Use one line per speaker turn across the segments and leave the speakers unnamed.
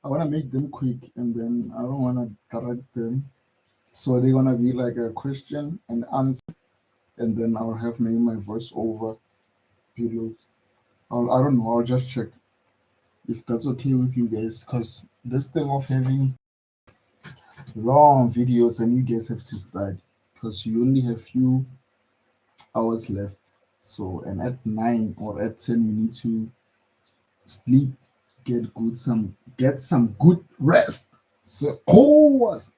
I want to make them quick, and then I don't want to direct them. So they're gonna be like a question and answer, and then I'll have maybe my voice over below. I don't know. I'll just check if that's okay with you guys, because this thing of having long videos and you guys have to study because you only have few hours left. So and at 9 or at 10 you need to sleep, get some good rest. So course.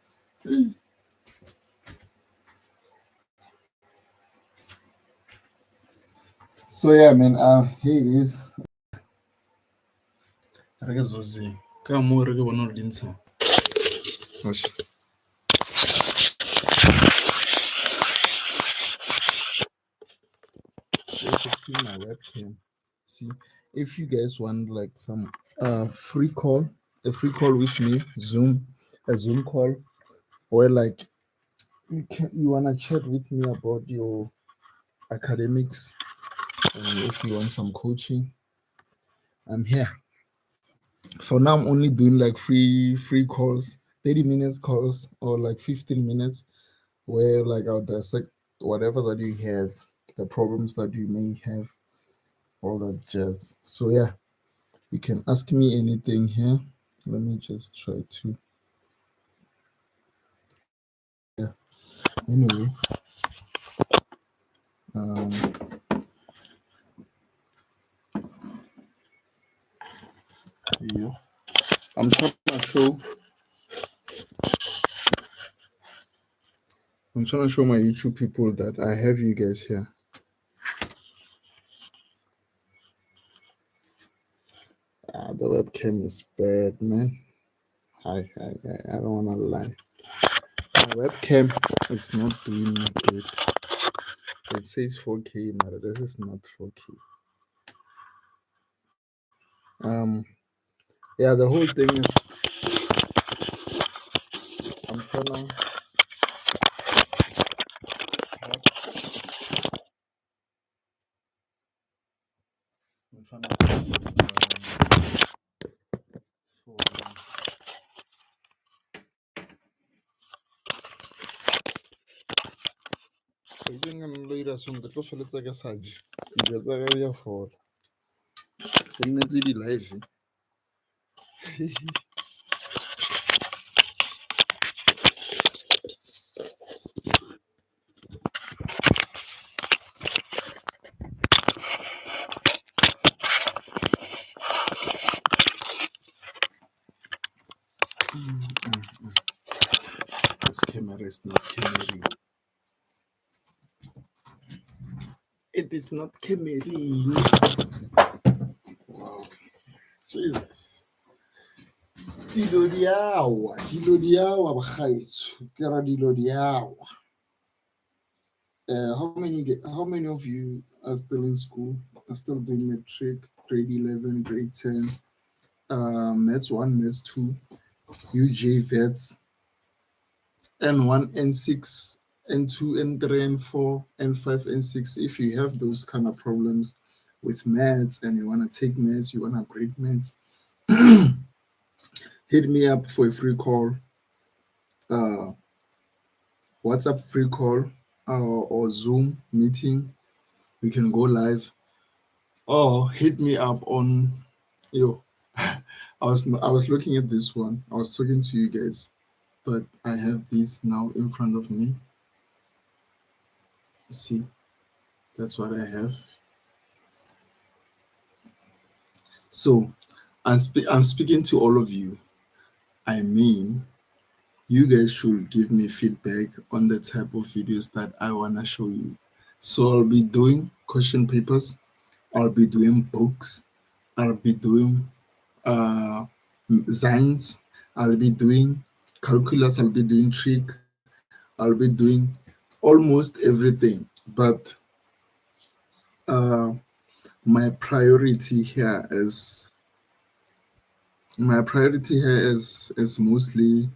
So yeah, man. Hey, it is.
re ke zoze ka moo re ke bona gore di ntsha
See my webcam. See, if you guys want like some free call, a free call with me, a Zoom call, or like you wanna chat with me about your academics, and if you want some coaching, I'm here. For now, I'm only doing like free calls, 30 minutes calls, or like 15 minutes, where like I'll dissect whatever that you have, the problems that you may have, all that jazz. So yeah, you can ask me anything here. Let me just try to. Yeah. Anyway, um, yeah. I'm trying to show. I'm trying to show my YouTube people that I have you guys here. The webcam is bad, man. I don't wanna lie. My webcam, it's not doing me good. It says 4K, but this is not 4K. Um, yeah, the whole thing is I'm trying to. I'm trying for Isn't gonna later soon, but also let's like a sage. Just like area for the live. This camera is not camera. It is not camera. Wow. Jesus. Dilo di awa, bagaetsho. Ke ra dilo di awa. How many of you are still in school? Are still doing matric, grade 11, grade 10, maths 1, maths 2, UJ vets, N1, N6, N2, N3, N4, N5, N6. If you have those kind of problems with maths and you want to take maths, you want to upgrade maths, hit me up for a free call, uh, WhatsApp free call, or Zoom meeting. We can go live, or hit me up on, yo. I was looking at this one. I was talking to you guys, but I have this now in front of me. See, that's what I have. So I'm speaking to all of you. I mean, you guys should give me feedback on the type of videos that I wanna show you. So I'll be doing question papers. I'll be doing books. I'll be doing uh, science. I'll be doing calculus. I'll be doing trick. I'll be doing almost everything. But uh, my priority here is mostly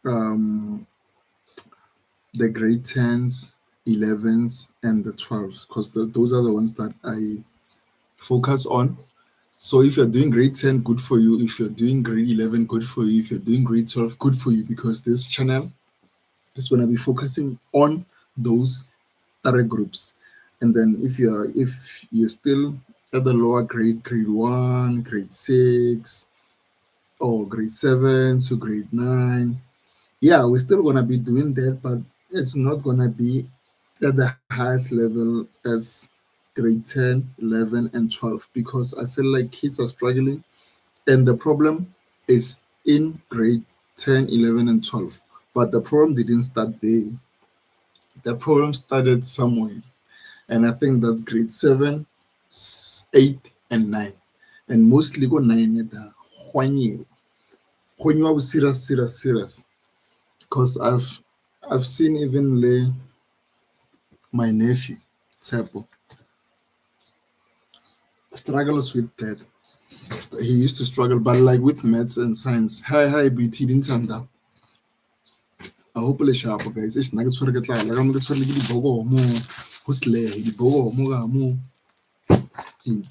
um, the grade 10s, 11s, and the 12s, because those are the ones that I focus on. So if you're doing grade 10, good for you. If you're doing grade 11, good for you. If you're doing grade 12, good for you, because this channel is going to be focusing on those other groups. And then if you're still at the lower grade, grade 1, grade 6, or grade 7 to grade 9, yeah, we're still going to be doing that, but it's not going to be at the highest level as grade 10, 11, and 12, because I feel like kids are struggling, and the problem is in grade 10, 11, and 12. But the problem didn't start there. The problem started somewhere, and I think that's grade 7, 8, and 9. And mostly go 9 at the when you are serious, serious, serious. Because I've seen even my nephew, Tsepo, struggles with that. He used to struggle, but like with maths and science. Hi, BT didn't I hope le sharp, guys. It's not sure get like I'm get sure the bogo mo hustle the bogo mo mo the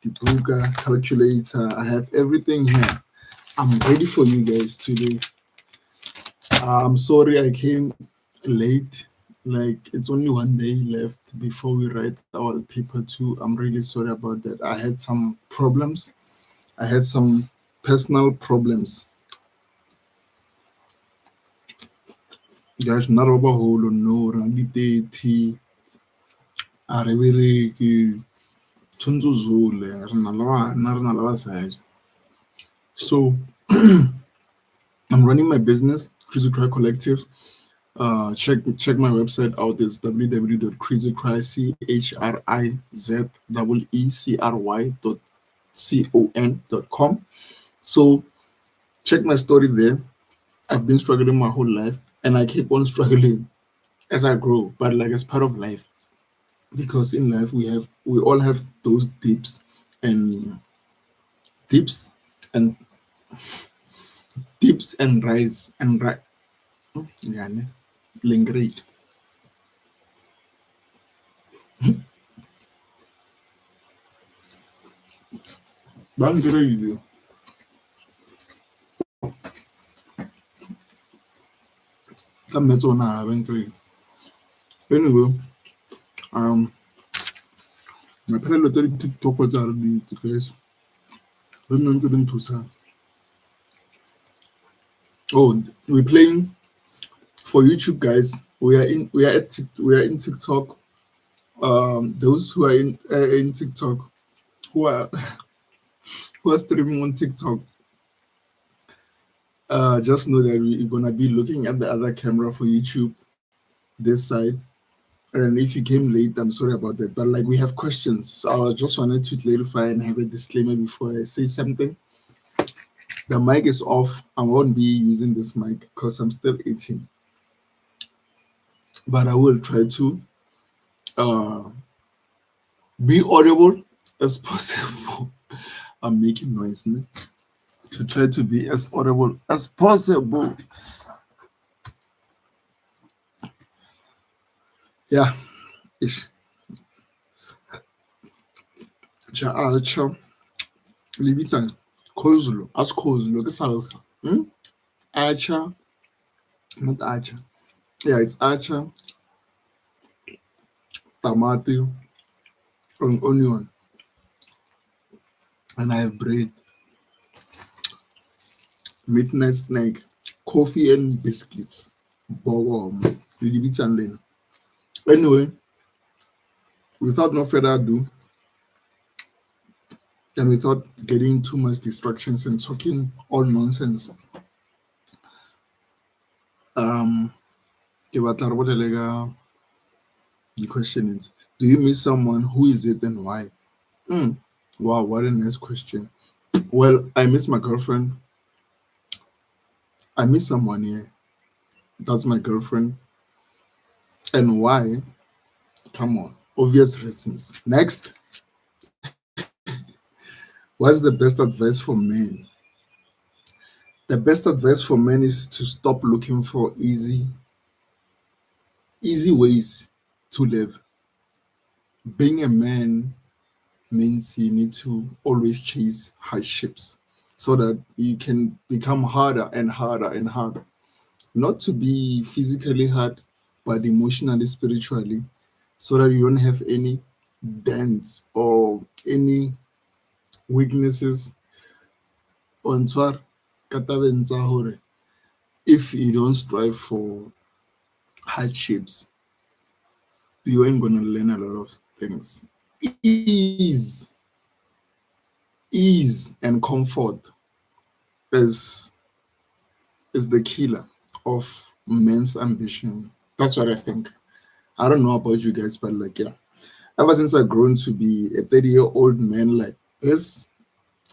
buga calculator. I have everything here. I'm ready for you guys today. I'm sorry I came late. Like it's only one day left before we write our paper two. I'm really sorry about that. I had some problems. I had some personal problems. Guys, not over hole no rangi 30. Arebereki tshwanetse o zole re na le bana re na le basadi. So I'm running my business, Crazy Cry Collective. Check my website out. It's www.crazycry.com. So check my story there. I've been struggling my whole life, and I keep on struggling as I grow, but like as part of life, because in life we all have those and dips and dips and rise and rise. Yeah, lingrate. Bangrate. Come let's on bangrate. Anyway, my parents tell TikTok what's out of the guys. When I'm telling to say, oh, we're playing for YouTube, guys. We are in TikTok. Those who are in TikTok, who are who are streaming on TikTok, just know that we're gonna be looking at the other camera for YouTube, this side. And if you came late, I'm sorry about that. But like we have questions, so I just wanted to clarify and have a disclaimer before I say something. The mic is off. I won't be using this mic because I'm still eating, but I will try to uh, be audible as possible. I'm making noise now. To try to be as audible as possible. Yeah, ish. Cha Libita, Kozulu, as Kozulu, the salsa. Acha, not Acha. Yeah, it's Acha, tomato, and onion. And I have bread, midnight snack, coffee, and biscuits. Boom. Libita and then. Anyway, without no further ado, and without getting too much distractions and talking all nonsense, ke batla re bolele ka the question is, do you miss someone? Who is it and why? Wow, what a nice question. Well, I miss my girlfriend. I miss someone, yeah. That's my girlfriend. And why? Come on, obvious reasons. Next, what's the best advice for men? The best advice for men is to stop looking for easy ways to live. Being a man means you need to always chase hardships so that you can become harder and harder and harder. Not to be physically hard, but emotionally, spiritually, so that you don't have any dents or any weaknesses on tswar ka tabeng tsa hore if you don't strive for hardships, you ain't gonna learn a lot of things. Ease, ease and comfort is is the killer of men's ambition. That's what I think. I don't know about you guys, but like yeah. Ever since I've grown to be a 30-year-old man like this,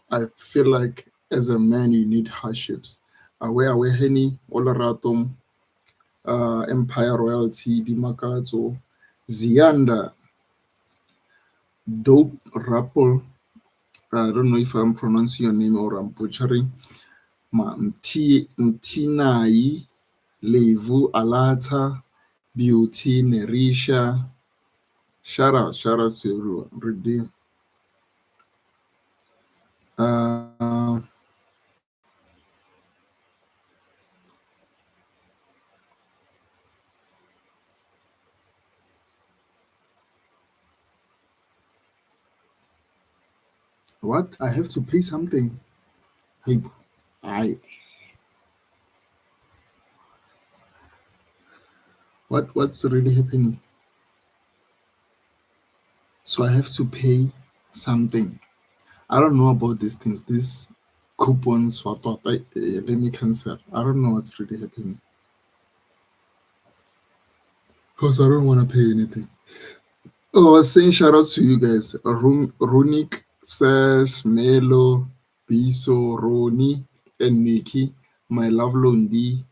I feel like as a man you need hardships. Awe henny all ratom empire royalty, Dimakato, Zianda, dope rapper. I don't know if I'm pronouncing your name or I'm butchering. Mtinai, Levu, Alata, Beauty, Nerisha. Shout out to everyone. Redeem. Uh, what? I have to pay something. Hey, I what's really happening? So I have to pay something. I don't know about these things. These coupons, what let me cancel. I don't know what's really happening because I don't want to pay anything. Oh, I was saying shout out to you guys. Runic, Sash, Melo, Biso, Roni, and Nikki. My love Londi,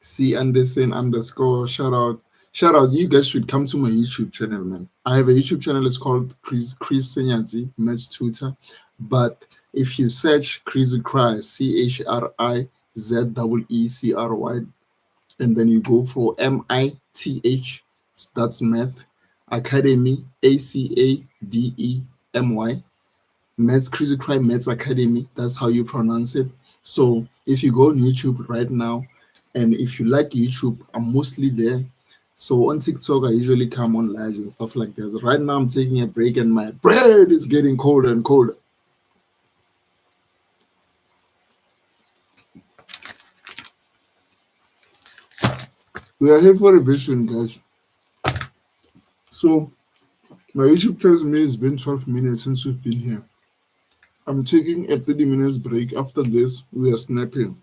C Anderson underscore. Shout out. Shout out. You guys should come to my YouTube channel, man. I have a YouTube channel. It's called Chris Senyati, Match Twitter. But if you search Chris Cry, ChrizeECry, and then you go for MITH, that's Math Academy, ACADEMY, Maths Crazy Crime Maths Academy. That's how you pronounce it. So if you go on YouTube right now, and if you like YouTube, I'm mostly there. So on TikTok, I usually come on lives and stuff like that. Right now, I'm taking a break, and my bread is getting colder and colder. We are here for a vision, guys. So my YouTube tells me it's been 12 minutes since we've been here. I'm taking a 30 minutes break. After this, we are snapping.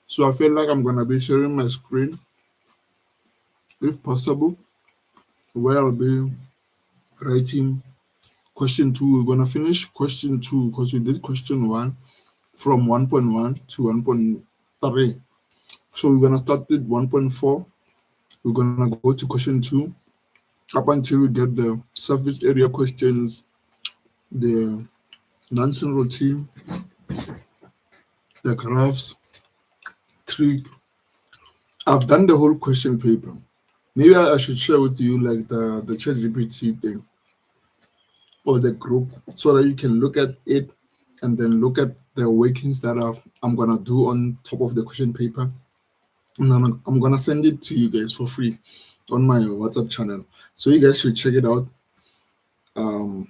So I feel like I'm gonna be sharing my screen if possible, where I'll be writing question two. We're gonna finish question two because we did question one from 1.1 to 1.3. So we're gonna start with 1.4. We're gonna go to question two up until we get the surface area questions, the Nansen routine, the graphs, trick. I've done the whole question paper. Maybe I should share with you like the ChatGPT thing or the group so that you can look at it and then look at the workings that I'm gonna do on top of the question paper. And then I'm gonna send it to you guys for free on my WhatsApp channel. So you guys should check it out.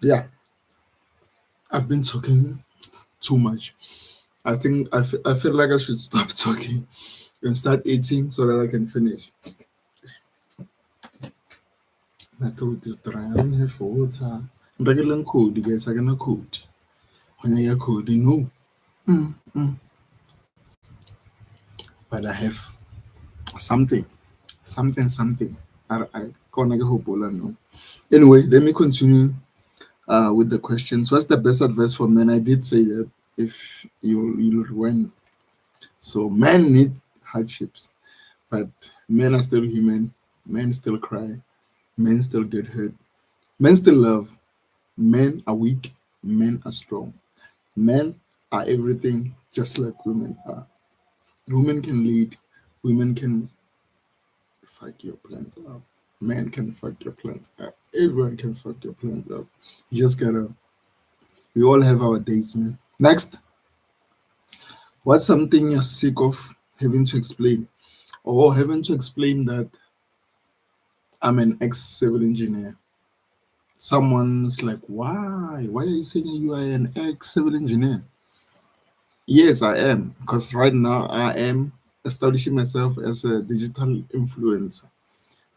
Yeah, I've been talking too much. I think I feel like I should stop talking and start eating so that I can finish. My throat is dry. I don't have water. Regular code, guys. I cannot code. When I get code, no. Mm, mm. But I have something, something. I can't get hope all I know. Anyway, let me continue with the questions. What's the best advice for men? I did say that if you'll win. So men need hardships, but men are still human. Men still cry. Men still get hurt. Men still love. Men are weak. Men are strong. Men are everything just like women are. Women can lead. Women can fuck your plans up. Men can fuck your plans up. Everyone can fuck your plans up. You just gotta We all have our days, man. Next, what's something you're sick of having to explain? Or having to explain that I'm an ex-civil engineer. Someone's like, why? Why are you saying you are an ex-civil engineer? Yes, I am, because right now I am establishing myself as a digital influencer,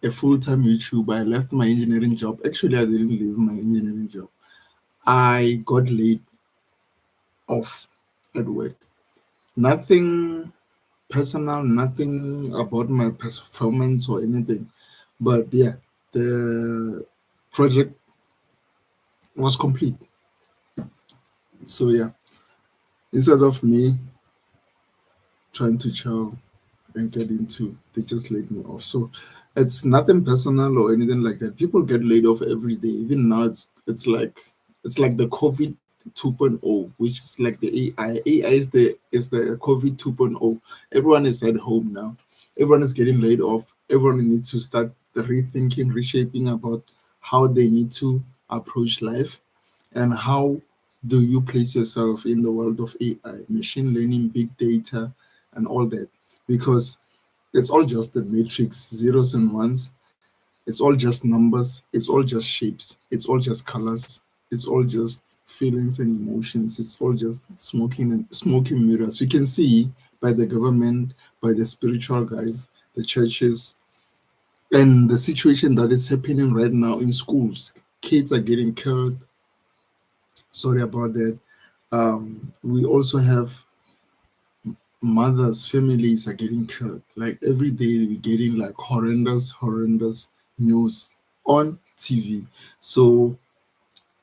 a full-time YouTuber. I left my engineering job. Actually, I didn't leave my engineering job. I got laid off at work. Nothing personal, nothing about my performance or anything. But yeah, the project was complete. So yeah, instead of me trying to chill and get into, they just laid me off. So it's nothing personal or anything like that. People get laid off every day. Even now, it's like the COVID 2.0, which is like the AI. AI is the COVID 2.0. Everyone is at home now. Everyone is getting laid off. Everyone needs to start rethinking, reshaping about how they need to approach life and how do you place yourself in the world of AI, machine learning, big data, and all that. Because it's all just the matrix, zeros and ones. It's all just numbers. It's all just shapes. It's all just colors. It's all just feelings and emotions. It's all just smoking mirrors. You can see by the government, by the spiritual guys, the churches, and the situation that is happening right now in schools. Kids are getting killed. Sorry about that. We also have mothers, families are getting killed. Like every day, we're getting like horrendous news on TV. So,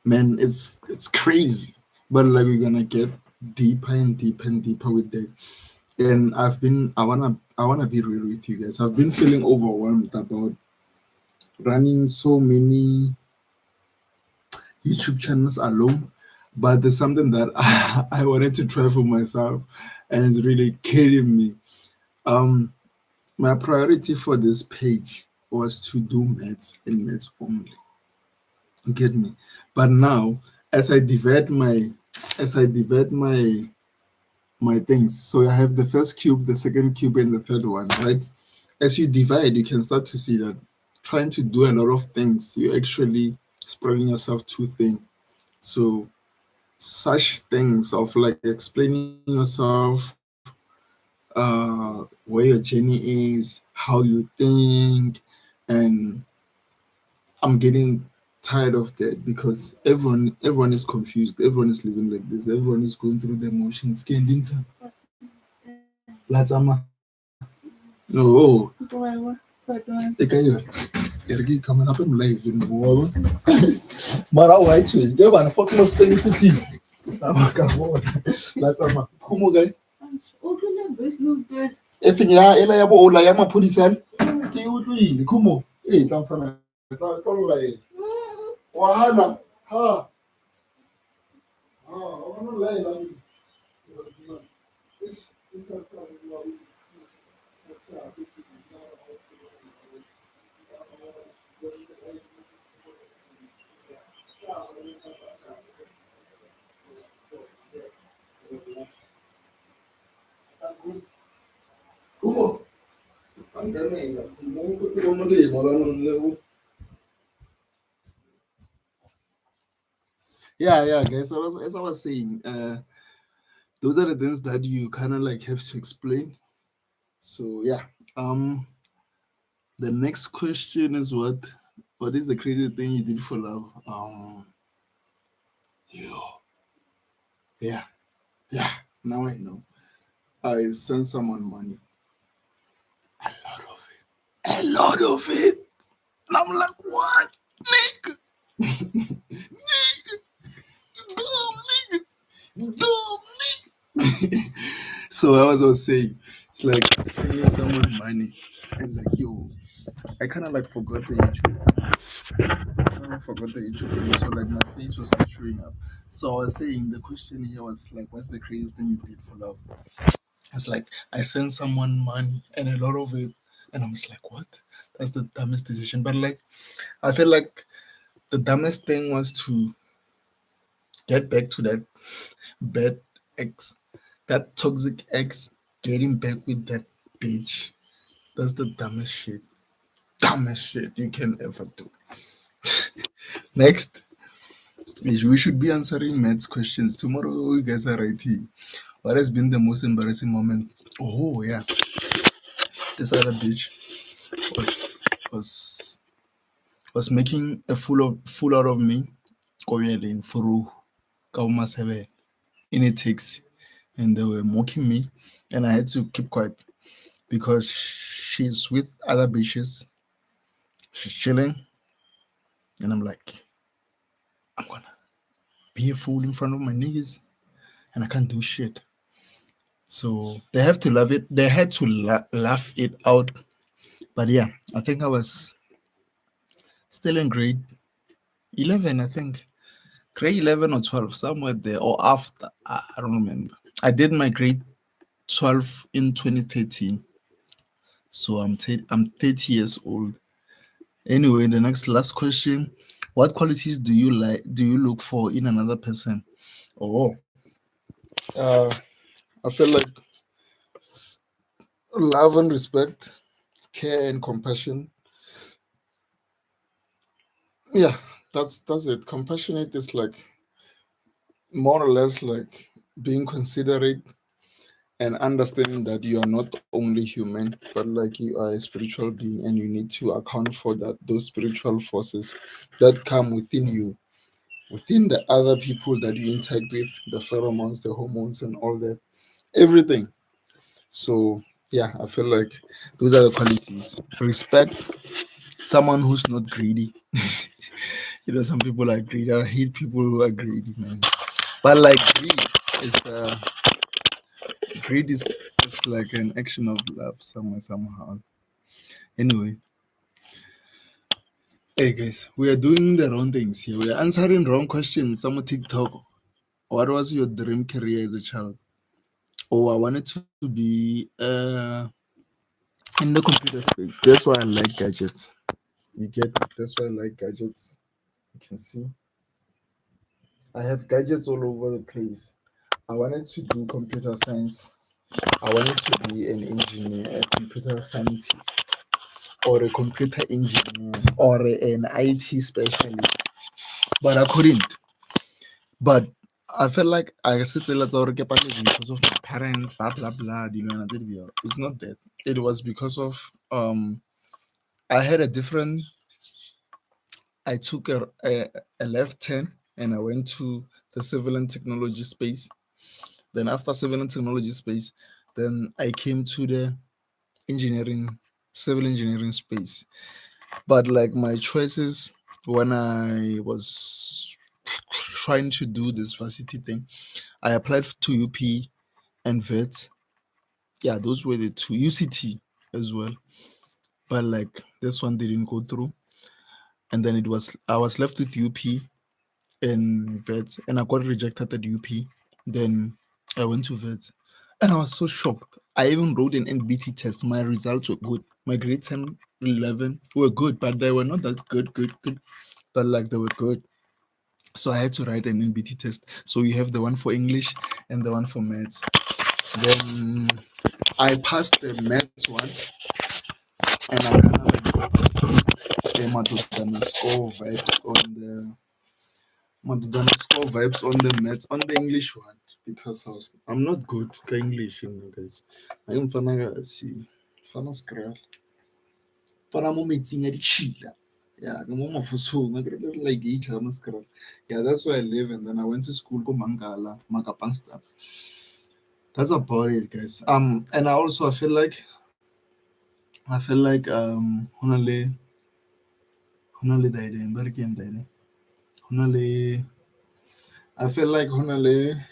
man, it's crazy. But like we're gonna get deeper and deeper and deeper with that. And I wanna be real with you guys. I've been feeling overwhelmed about running so many YouTube channels alone. But there's something that I wanted to try for myself, and it's really killing me. Um, my priority for this page was to do maths and maths only. You get me? But now, as I divide my things, so I have the first cube, the second cube, and the third one, right? As you divide, you can start to see that trying to do a lot of things, you're actually spreading yourself too thin. So such things of like explaining yourself, where your journey is, how you think, and I'm getting tired of that because everyone is confused. Everyone is living like this. Everyone is going through the emotions. Oh, coming up in live in Mara white way. Give an fucking stay with you. Let's come again. If in ya ela ya bo ola ya maphodisa ke utlwile khumo tla mfana tla lla wa hana ha wa no lla khumo angamela khumo ukuthi bomolemo la no. Yeah, guys. As I was saying, those are the things that you kind of like have to explain. So yeah, the next question is what is the crazy thing you did for love? Yo, yeah, yeah. Now I know. I sent someone money, a lot of it, a lot of it. And I'm like, what, nigga, nigga, you dumb nigga. So as I was saying, it's like sending someone money, and like yo, I kind of like forgot the YouTube. I forgot the YouTube thing, so like my face was not showing up. So I was saying the question here was like, what's the craziest thing you did for love? It's like I sent someone money and a lot of it, and I was like, what? That's the dumbest decision. But like I felt like the dumbest thing was to get back to that bad ex, that toxic ex, getting back with that bitch. That's the dumbest shit you can ever do. Next, we should be answering maths questions. Tomorrow, you guys are writing. What has been the most embarrassing moment? Oh, yeah. This other bitch was was was making a fool out of me. Koyelin Furu Kauma 7 in a taxi. And they were mocking me. And I had to keep quiet because she's with other bitches. She's chilling. And I'm like, I'm gonna be a fool in front of my niggas. And I can't do shit. So they have to love it. They had to laugh it out. But yeah, I think I was still in grade 11, I think. Grade 11 or 12, somewhere there, or after. I don't remember. I did my grade 12 in 2013. So I'm 30 years old. Anyway, the last question. What qualities do you look for in another person? Oh, uh, I feel like love and respect, care and compassion. Yeah, that's it. Compassionate is like more or less like being considerate and understanding that you are not only human, but like you are a spiritual being and you need to account for that those spiritual forces that come within you, within the other people that you interact with, the pheromones, the hormones, and all that, everything. So yeah, I feel like those are the qualities. Respect, someone who's not greedy. Some people are greedy. I hate people who are greedy, man. But like greed is like an action of love somewhere somehow. Anyway, hey guys, we are doing the wrong things here. We are answering wrong questions. Some TikTok. What was your dream career as a child? Oh, I wanted to be in the computer space. That's why I like gadgets. You get it? That's why I like gadgets. You can see I have gadgets all over the place. I wanted to do computer science. I wanted to be an engineer, a computer scientist, or a computer engineer, or an IT specialist. But I couldn't. But I felt like I said let's because of my parents, blah blah blah. It's not that. It was because of I had a different. I took a left turn and I went to the civil and technology space. Then after civil and technology space, then I came to the engineering, civil engineering space. But like my choices when I was trying to do this varsity thing, I applied to UP and VET. Yeah, those were the two. UCT as well. But like this one didn't go through. And then I was left with UP and VET and I got rejected at UP. Then I went to VET and I was so shocked. I even wrote an NBT test. My results were good. My grade 10, 11 were good, but they were not that good. But like they were good. So I had to write an NBT test. So you have the one for English and the one for maths. Then I passed the maths one and I kind of like the Madudana score vibes on the maths on the English one because I'm not good at English, guys. I'm fana see fana scroll. Fana mo metsing a ditšhila. Yeah, ke mo mafosong a kry like each I'm scroll. Yeah, that's where I live and then I went to school go Mangala, Makapang stuff. That's about it, guys. And I feel like daide, but again daide. Honale, I feel like honale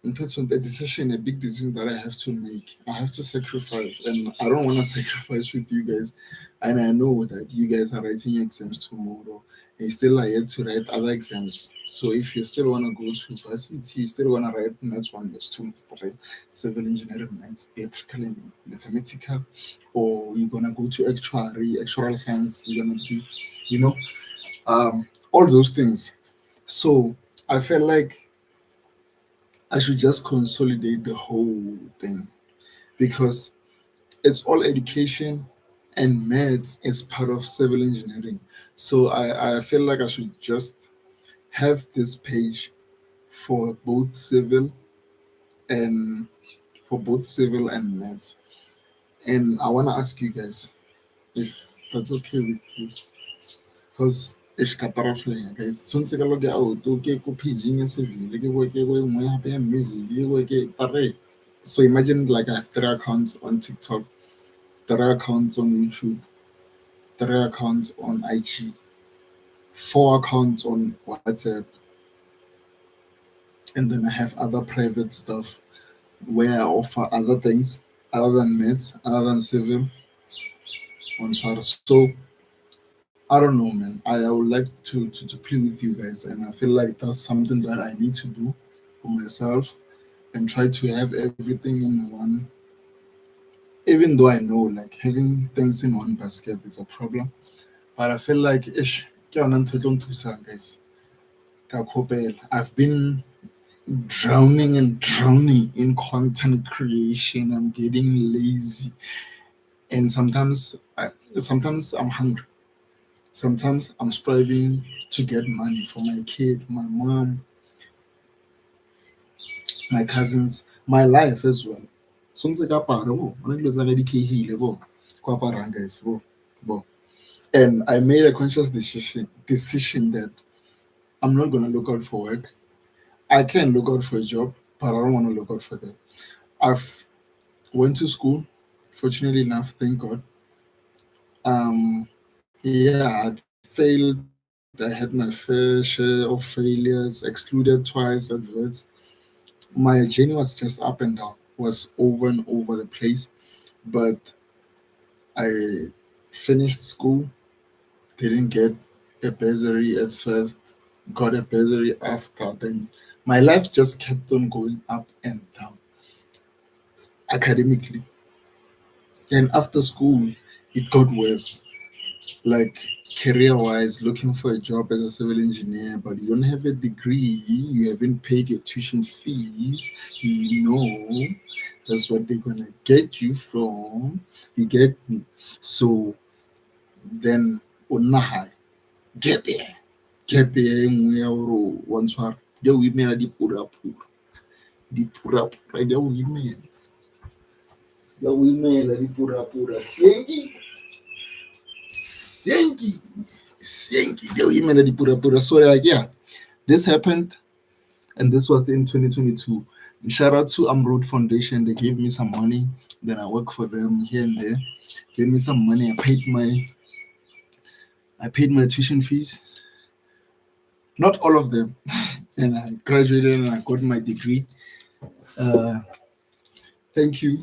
that's a decision, a big decision that I have to make. I have to sacrifice, and I don't want to sacrifice with you guys. And I know that you guys are writing exams tomorrow, and you still are yet to write other exams. So if you still want to go to varsity, you still want to write maths one, maths two, maths three, civil engineering, maths, electrical, and mathematical, or you're gonna go to actual science. You're gonna be, you know, all those things. So I felt like I should just consolidate the whole thing because it's all education and maths is part of civil engineering. So I feel like I should just have this page for both civil and maths. And I wanna ask you guys if that's okay with you. Because it's katarafeng, guys. Tshwantse ka loke auto ke ko paging ya civil ke boe ke boe nngwe hape ya music ke boe ke tare. So imagine like I have 3 accounts on TikTok, 3 accounts on YouTube, 3 accounts on IG, 4 accounts on WhatsApp, and then I have other private stuff where I offer other things other than maths, other than civil on Twitter. So I don't know, man. I would like to play with you guys, and I feel like that's something that I need to do for myself and try to have everything in one. Even though I know like having things in one basket is a problem, but I feel like ish, ke yona ntho e tlo nthusang, guys. Ka kgopela. I've been drowning and drowning in content creation. I'm getting lazy, and sometimes I'm hungry. Sometimes I'm striving to get money for my kid, my mom, my cousins, my life as well. So ntse ka apara bo, hona dilo tsa ka di khehile bo, ko aparang guys bo. And I made a conscious decision that I'm not gonna look out for work. I can look out for a job, but I don't want to look out for that. I've went to school, fortunately enough, thank God. Yeah, I failed. I had my fair share of failures, excluded twice, adverts. My journey was just up and down, was over and over the place. But I finished school, didn't get a bursary at first, got a bursary after. Then my life just kept on going up and down academically. And after school, it got worse. Like career wise, looking for a job as a civil engineer, but you don't have a degree, you haven't paid your tuition fees, you know that's what they're gonna get you from. You get me? So then unaha get there. Get there nngwe ya hore wa ntshwara di a o imela dipurapura di a o imela dipurapura senki they'll email the pura. So like yeah, this happened and this was in 2022. Shout out to Amroad Foundation. They gave me some money. Then I work for them here and there. Gave me some money. I paid my tuition fees. Not all of them. And I graduated and I got my degree. Uh, thank you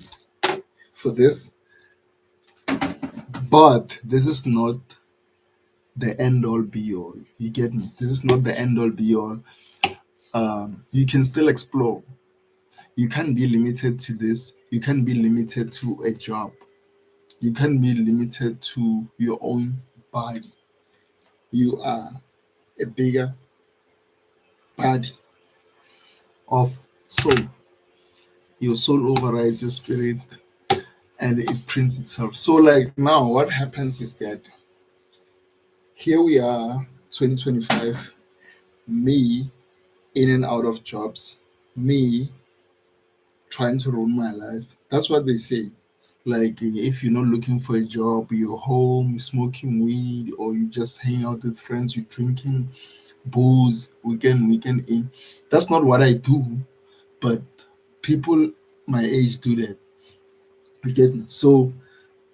for this. But this is not the end all be all. You get me? This is not the end all be all. You can still explore. You can't be limited to this. You can't be limited to a job. You can't be limited to your own body. You are a bigger body of soul. Your soul overrides your spirit and it prints itself. So, like now, what happens is that here we are, 2025, me in and out of jobs, me trying to ruin my life. That's what they say. Like if you're not looking for a job, you're home smoking weed, or you just hang out with friends, you're drinking booze weekend in. That's not what I do, but people my age do that. You get me? So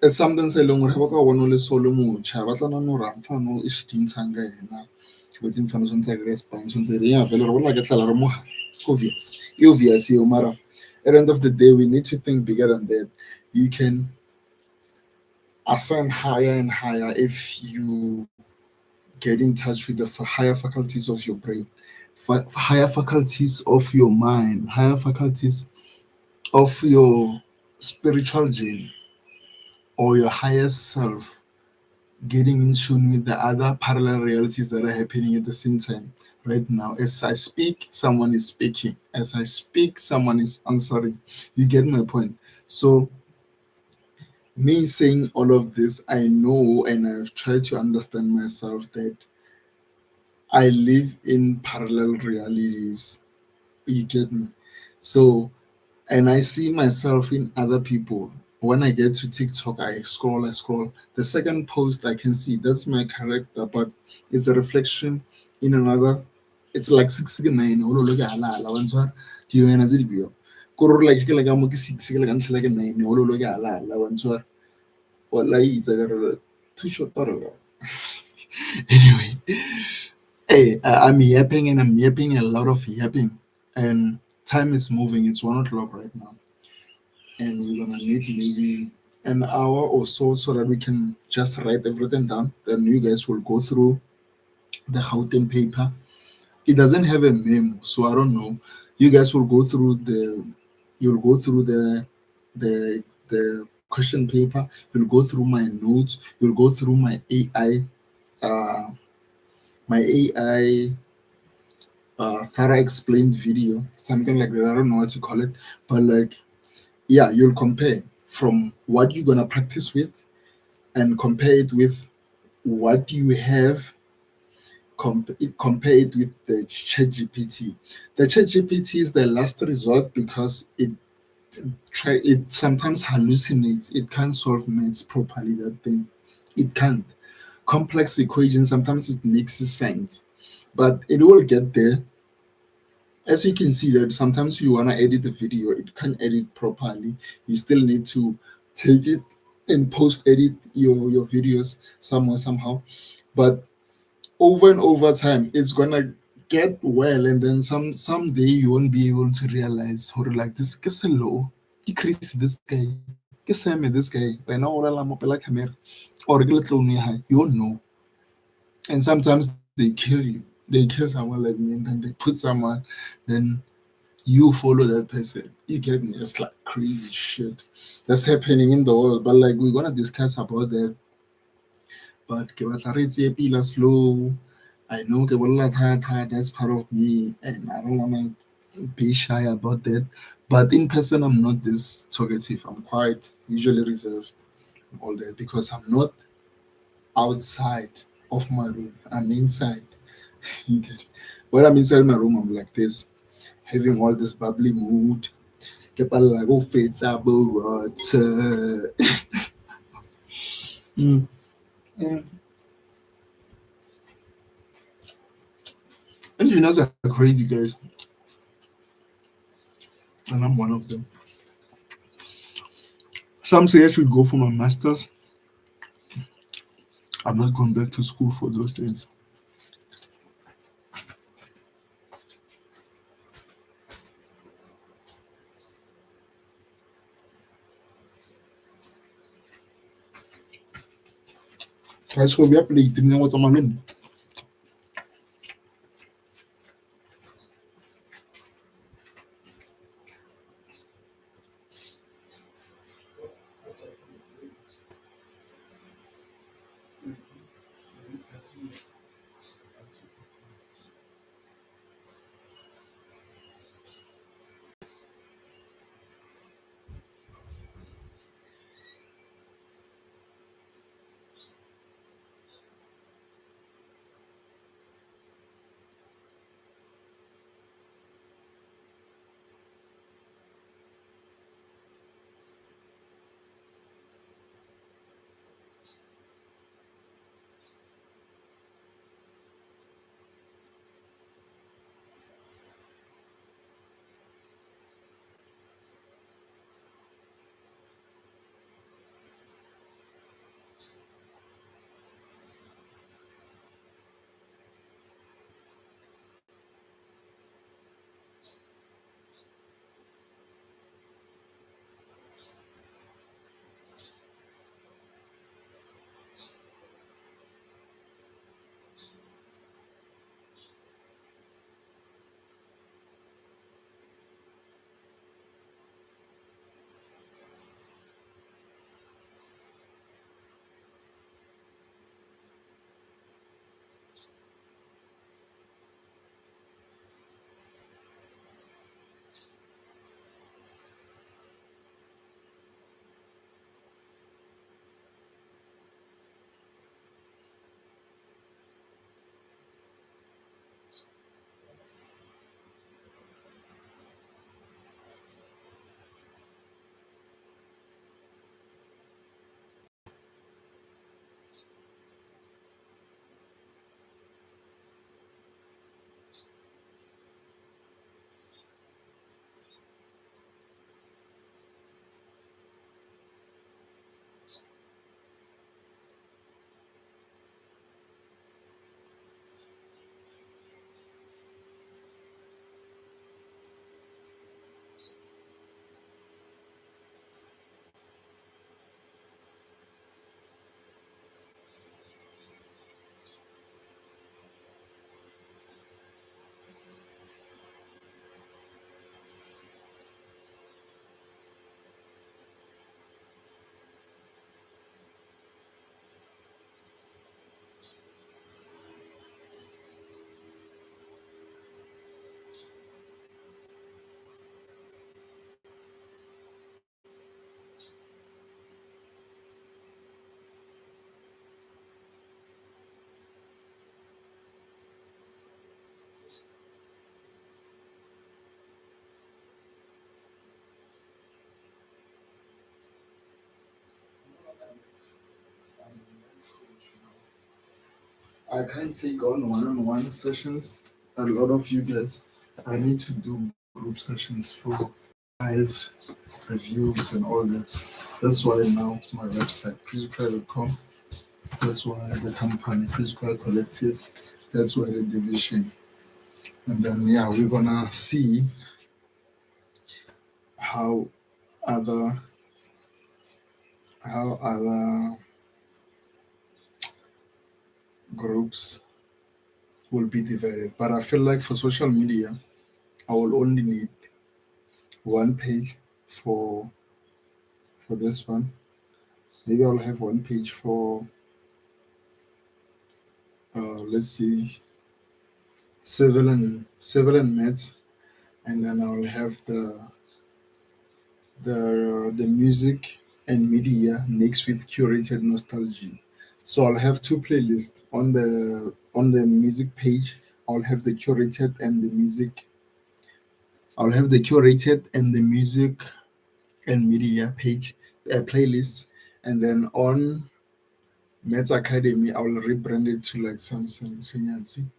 it's something se leng gore ga ba ka bona o le solo motšha ba tlana no ra mfano e shitintshang ka ena wetse mfano tshwanetse a kry-e spine tshwanetse re ya fela re bola ke tlala re mogala obvious obvious eo mara at the end of the day we need to think bigger than that. You can ascend higher and higher if you get in touch with the higher faculties of your brain, higher faculties of your mind, higher faculties of your spiritual journey or your higher self, getting in tune with the other parallel realities that are happening at the same time. right now. As I speak, someone is speaking. As I speak, someone is answering. You get my point? So, me saying all of this, I know and I've tried to understand myself that I live in parallel realities. You get me? So, and I see myself in other people. When I get to TikTok, I scroll, I scroll. The second post I can see that's my character, but it's a reflection in another. It's like 69. Oh, look at Allah, one sort. Do you know video? Koro like like I'm 6 like 9. Oh, look at Allah, one sort. What like it's a too short. Anyway, hey, I'm yapping and I'm yapping a lot of yapping, and time is moving. It's 1 o'clock right now, and we're gonna need maybe an hour or so that we can just write everything down. Then you guys will go through the Gauteng paper. It doesn't have a memo, so I don't know. You guys will go through you'll go through the question paper. You'll go through my notes. You'll go through uh, my AI thorough explained video, something like that. I don't know what to call it, but like, yeah, you'll compare from what you're gonna practice with and compare it with what you have. Compare it with the ChatGPT. The ChatGPT is the last resort because it sometimes hallucinates. It can't solve maths properly. That thing, it can't. Complex equations sometimes it makes sense, but it will get there. As you can see that sometimes you want to edit the video, it can't edit properly. You still need to take it and post edit your videos somewhere somehow. But over and over time, it's gonna get well, and then someday you won't be able to realize or like this is low. Increase this guy, this guy. By now, camera or you won't know. And sometimes they kill you. They kill someone like me, and then they put someone. Then you follow that person. You get me? It's like crazy shit that's happening in the world. But like we're gonna discuss about that. But ke batla re tseye pila slow. I know ke bolela thata, that's part of me, and I don't wanna be shy about that. But in person, I'm not this talkative. I'm quite usually reserved and all that because I'm not outside of my room. I'm inside. You get it? When I'm inside my room, I'm like this, having all this bubbly mood. Ke palela go fetsa bo water. Mm, mm. Engineers are crazy guys, and I'm one of them. Some say I should go for my masters. I'm not going back to school for those things. Guys, go be up late. You know what I'm in. I can't take on one-on-one sessions. A lot of you guys, I need to do group sessions for live reviews and all that. That's why now my website, priscry.com, that's why the company, Priscry Collective, that's why the division. And then, yeah, we're gonna see how other other groups will be divided. But I feel like for social media, I will only need one page for this one. Maybe I'll have one page for let's see, civil and maths, and then I'll have the music and media mixed with curated nostalgia. So I'll have two playlists on the music page. I'll have the curated and the music. I'll have the curated and the music and media page playlist, and then on Maths Academy, I will rebrand it to like something Senyansi.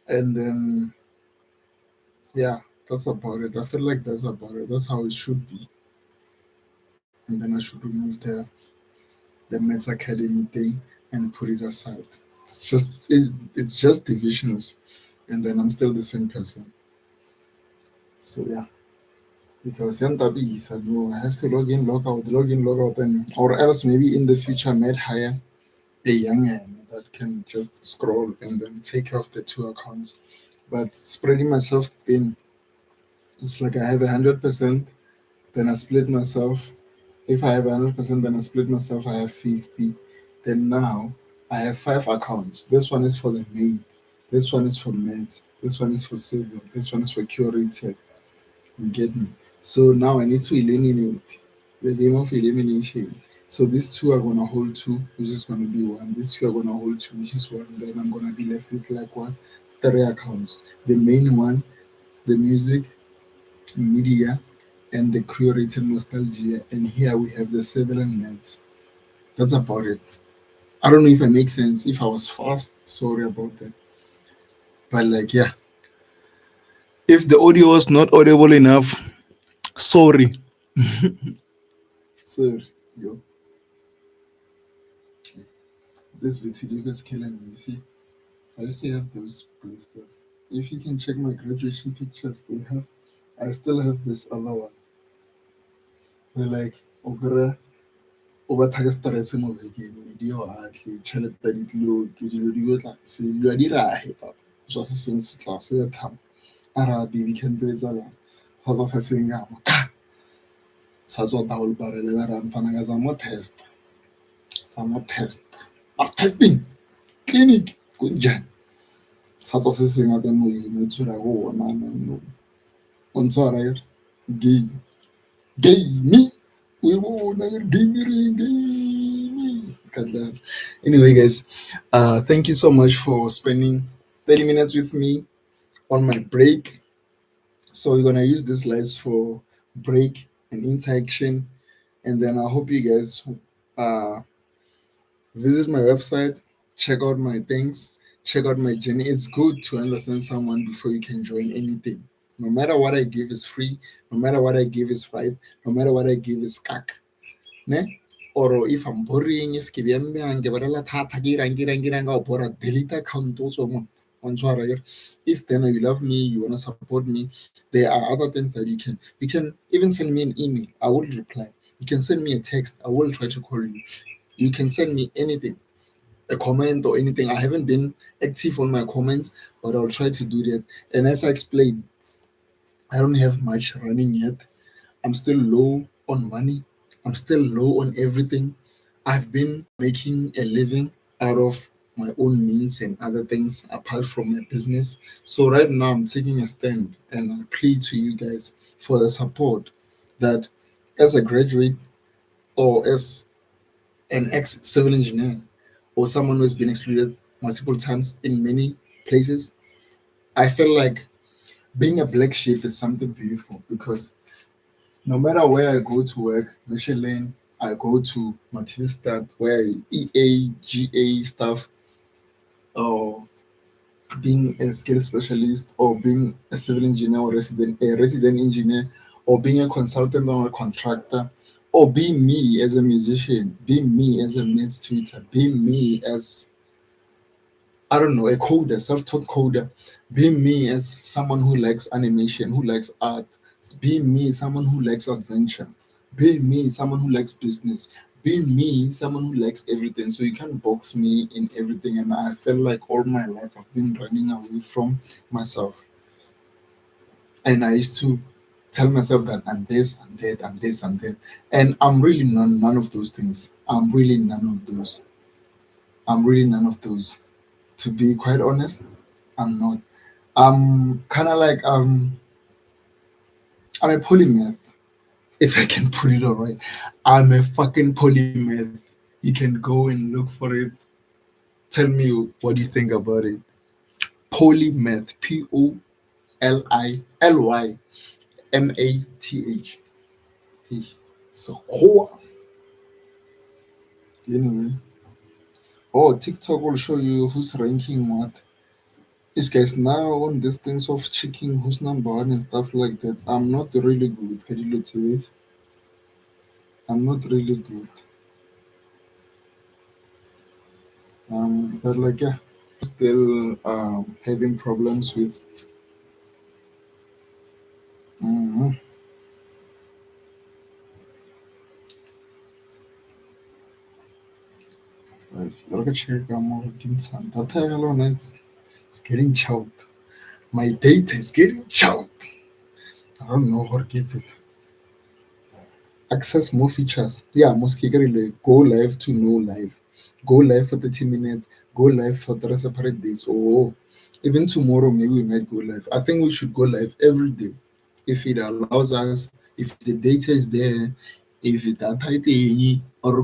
And then yeah, that's about it. I feel like that's about it. That's how it should be. And then I should remove the Maths Academy thing and put it aside. It's just divisions, and then I'm still the same person. So yeah, because Yantabisa, no, I have to log in, log out, and or else maybe in the future I might hire a young man that can just scroll and then take off the two accounts. But spreading myself thin, it's like I have 100%, then I split myself. If I have 100%, then I split myself, I have 50. Then now I have five accounts. This one is for the main. This one is for maths. This one is for civil. This one is for curated. You get me? So now I need to eliminate the game of elimination. So these two are gonna hold two, which is gonna be one. These two are gonna hold two, which is one. Then I'm gonna be left with like one, three accounts. The main one, the music, media, and the curated nostalgia. And here we have the civil and maths. That's about it. I don't know if I make sense. If I was fast, sorry about that. But like yeah, if the audio was not audible enough, sorry. So yo, this video is killing me. You see, I still have those blisters. If you can check my graduation pictures, they have. I still have this other one. They're like, Ogre, over Tagastares mo begin, media atli, cheleta ditlo, kidilo diotla, si luadira hip hop. So since class, the time. Ara baby can do it alone. How's I saying? Sa tswa taolo ba re le ba ra mfana ka tsa mo test are testing clinic kunjani sa tswa se sengwe ka mo mo tsura go ona no o ntshwara ke game game we wona ke game anyway guys, thank you so much for spending 30 minutes with me on my break. So we're gonna use this lives for break and interaction, and then I hope you guys uh visit my website, check out my things, check out my journey. It's good to understand someone before you can join anything. No matter what I give is free, no matter what I give is right, no matter what I give is kak. Ne? Or if I'm boring, if delete account also on Twitter. If then you love me, you wanna support me, there are other things that you can even send me an email, I will reply. You can send me a text, I will try to call you. You can send me anything, a comment or anything. I haven't been active on my comments, but I'll try to do that. And as I explained, I don't have much running yet. I'm still low on money. I'm still low on everything. I've been making a living out of my own means and other things apart from my business. So right now I'm taking a stand and I plead to you guys for the support that as a graduate or as an ex civil engineer or someone who has been excluded multiple times in many places, I feel like being a black sheep is something beautiful because no matter where I go to work, Michelin, I go to Matilstad where EAGA stuff, or being a skill specialist, or being a civil engineer or a resident engineer, or being a consultant or a contractor, or being me as a musician, being me as a maths tutor, being me as, I don't know, a coder, self-taught coder, being me as someone who likes animation, who likes art, being me someone who likes adventure, being me someone who likes business, being me someone who likes everything. So you can't box me in everything. And I felt like all my life I've been running away from myself. And I used to tell myself that I'm this, I'm that, I'm this, I'm that. And I'm really none of those things. I'm really none of those. I'm really none of those. To be quite honest, I'm not. I'm kind of like I'm a polymath, if I can put it all right. I'm a fucking polymath. You can go and look for it. Tell me what you think about it. Polymath, POLILYMATH. So cool. Anyway, oh, TikTok will show you who's ranking what. These guys now on these things of checking who's number one and stuff like that. I'm not really good. Can you look to it? I'm not really good. But like yeah, still having problems with. Mhm. Guys, look at check more some data alone it's getting choked. My data is getting choked. I don't know how to get it. Access more features. Yeah, most really go live to no live. Go live for 30 minutes. Go live for 3 separate days. Oh, even tomorrow maybe we might go live. I think we should go live every day if it allows us, if the data is there, if it data or